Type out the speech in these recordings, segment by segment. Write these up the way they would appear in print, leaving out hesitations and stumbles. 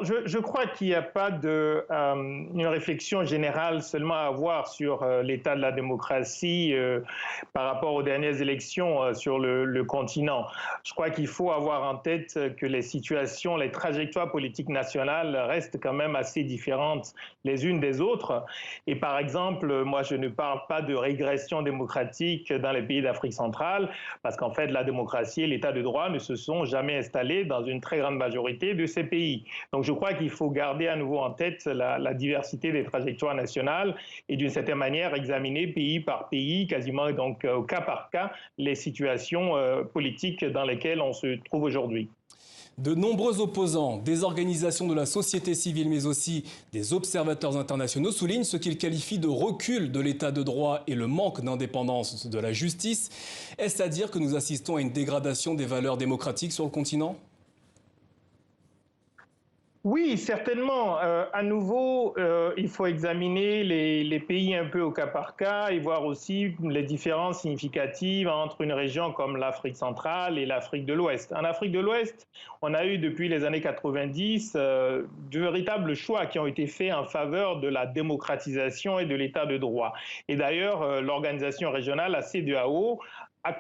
Je crois qu'il n'y a pas une réflexion générale seulement à avoir sur l'état de la démocratie par rapport aux dernières élections sur le continent. Je crois qu'il faut avoir en tête que les situations, les trajectoires politiques nationales restent quand même assez différentes les unes des autres. Et par exemple, moi, je ne parle pas de régression démocratique dans les pays d'Afrique centrale, parce qu'en fait, la démocratie et l'état de droit ne se sont jamais installés dans une très grande majorité de ces pays. Donc, je crois qu'il faut garder à nouveau en tête la diversité des trajectoires nationales et d'une certaine manière examiner pays par pays, quasiment donc au cas par cas, les situations politiques dans lesquelles on se trouve aujourd'hui. De nombreux opposants, des organisations de la société civile mais aussi des observateurs internationaux soulignent ce qu'ils qualifient de recul de l'état de droit et le manque d'indépendance de la justice. Est-ce à dire que nous assistons à une dégradation des valeurs démocratiques sur le continent ? Oui, certainement. À nouveau, il faut examiner les pays un peu au cas par cas et voir aussi les différences significatives entre une région comme l'Afrique centrale et l'Afrique de l'Ouest. En Afrique de l'Ouest, on a eu depuis les années 90 de véritables choix qui ont été faits en faveur de la démocratisation et de l'état de droit. Et d'ailleurs, l'organisation régionale, la CEDEAO,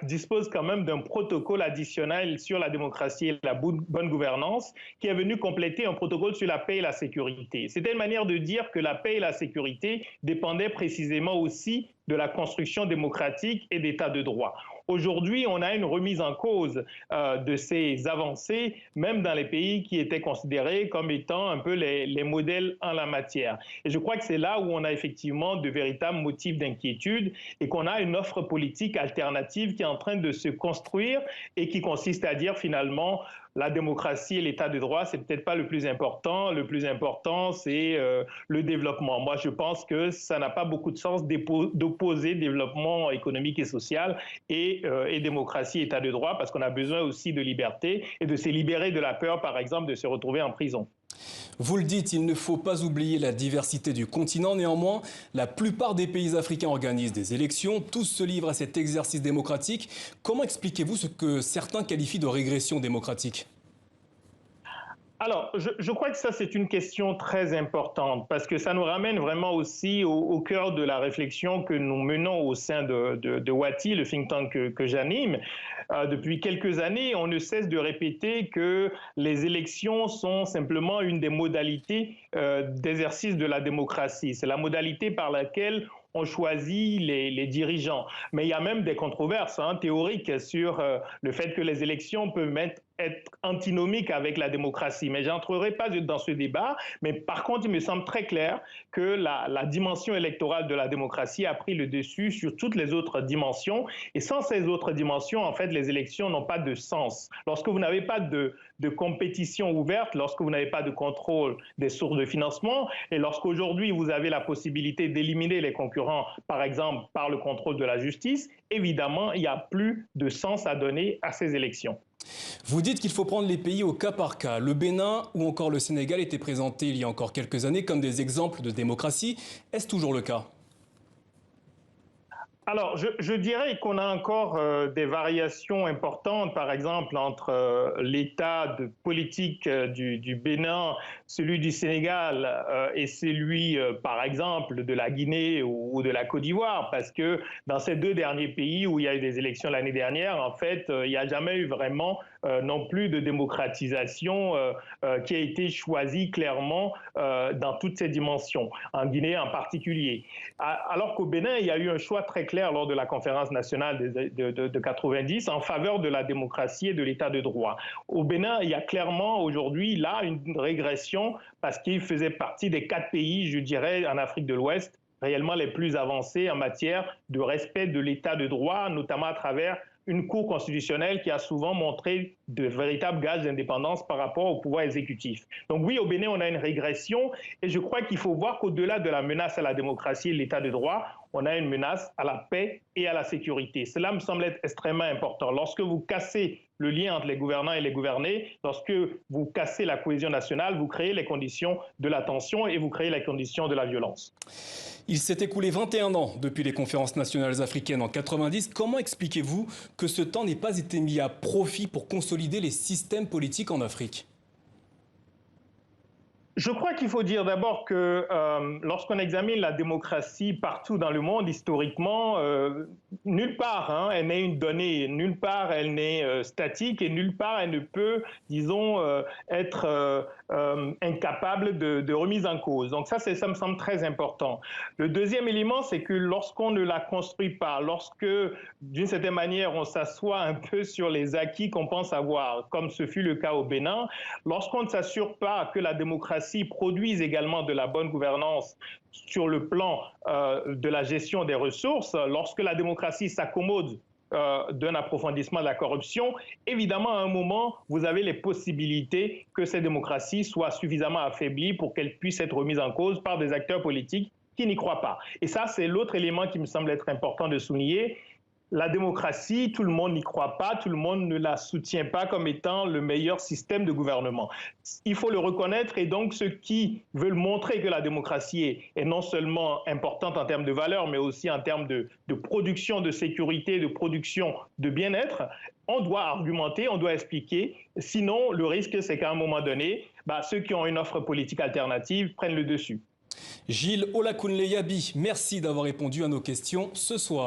dispose quand même d'un protocole additionnel sur la démocratie et la bonne gouvernance qui est venu compléter un protocole sur la paix et la sécurité. C'était une manière de dire que la paix et la sécurité dépendaient précisément aussi de la construction démocratique et d'état de droit. Aujourd'hui, on a une remise en cause de ces avancées, même dans les pays qui étaient considérés comme étant un peu les modèles en la matière. Et je crois que c'est là où on a effectivement de véritables motifs d'inquiétude et qu'on a une offre politique alternative qui est en train de se construire et qui consiste à dire finalement la démocratie et l'état de droit, c'est peut-être pas le plus important. Le plus important, c'est le développement. Moi, je pense que ça n'a pas beaucoup de sens d'opposer développement économique et social et démocratie, état de droit, parce qu'on a besoin aussi de liberté et de se libérer de la peur, par exemple, de se retrouver en prison. Vous le dites, il ne faut pas oublier la diversité du continent. Néanmoins, la plupart des pays africains organisent des élections. Tous se livrent à cet exercice démocratique. Comment expliquez-vous ce que certains qualifient de régression démocratique ? Alors, je crois que ça, c'est une question très importante parce que ça nous ramène vraiment aussi au cœur de la réflexion que nous menons au sein de WATI, le think tank que j'anime. Depuis quelques années, on ne cesse de répéter que les élections sont simplement une des modalités d'exercice de la démocratie. C'est la modalité par laquelle on choisit les dirigeants. Mais il y a même des controverses théoriques sur le fait que les élections peuvent être antinomiques avec la démocratie. Mais je n'entrerai pas dans ce débat. Mais par contre, il me semble très clair que la dimension électorale de la démocratie a pris le dessus sur toutes les autres dimensions. Et sans ces autres dimensions, en fait, les élections n'ont pas de sens. Lorsque vous n'avez pas de compétition ouverte, lorsque vous n'avez pas de contrôle des sources de financement, et lorsqu'aujourd'hui vous avez la possibilité d'éliminer les concurrents, par exemple par le contrôle de la justice, évidemment, il n'y a plus de sens à donner à ces élections. Vous dites qu'il faut prendre les pays au cas par cas. Le Bénin ou encore le Sénégal étaient présentés il y a encore quelques années comme des exemples de démocratie. Est-ce toujours le cas ? Alors, je dirais qu'on a encore des variations importantes, par exemple, entre l'état de politique du Bénin, celui du Sénégal et celui, par exemple, de la Guinée ou de la Côte d'Ivoire, parce que dans ces deux derniers pays où il y a eu des élections l'année dernière, en fait, il n'y a jamais eu vraiment non plus de démocratisation qui a été choisie clairement dans toutes ces dimensions, en Guinée en particulier. Alors qu'au Bénin, il y a eu un choix très clair lors de la conférence nationale de 90 en faveur de la démocratie et de l'état de droit. Au Bénin, il y a clairement aujourd'hui là une régression parce qu'il faisait partie des 4 pays, je dirais, en Afrique de l'Ouest, réellement les plus avancés en matière de respect de l'état de droit, notamment à travers une cour constitutionnelle qui a souvent montré de véritables gages d'indépendance par rapport au pouvoir exécutif. Donc oui, au Bénin, on a une régression et je crois qu'il faut voir qu'au-delà de la menace à la démocratie et l'état de droit, on a une menace à la paix et à la sécurité. Cela me semble être extrêmement important. Lorsque vous cassez le lien entre les gouvernants et les gouvernés, lorsque vous cassez la cohésion nationale, vous créez les conditions de la tension et vous créez les conditions de la violence. Il s'est écoulé 21 ans depuis les conférences nationales africaines en 90. Comment expliquez-vous que ce temps n'ait pas été mis à profit pour consolider les systèmes politiques en Afrique ? Je crois qu'il faut dire d'abord que lorsqu'on examine la démocratie partout dans le monde, historiquement, nulle part elle n'est une donnée, nulle part elle n'est statique et nulle part elle ne peut, disons, être incapable de remise en cause. Donc ça me semble très important. Le deuxième élément, c'est que lorsqu'on ne la construit pas, lorsque d'une certaine manière on s'assoit un peu sur les acquis qu'on pense avoir, comme ce fut le cas au Bénin, lorsqu'on ne s'assure pas que la démocratie produise également de la bonne gouvernance sur le plan de la gestion des ressources, lorsque la démocratie s'accommode d'un approfondissement de la corruption, évidemment, à un moment, vous avez les possibilités que ces démocraties soient suffisamment affaiblies pour qu'elles puissent être remises en cause par des acteurs politiques qui n'y croient pas. Et ça, c'est l'autre élément qui me semble être important de souligner. La démocratie, tout le monde n'y croit pas, tout le monde ne la soutient pas comme étant le meilleur système de gouvernement. Il faut le reconnaître et donc ceux qui veulent montrer que la démocratie est non seulement importante en termes de valeurs, mais aussi en termes de production de sécurité, de production de bien-être, on doit argumenter, on doit expliquer. Sinon, le risque, c'est qu'à un moment donné, ceux qui ont une offre politique alternative prennent le dessus. Gilles Olakunle Yabi, merci d'avoir répondu à nos questions ce soir.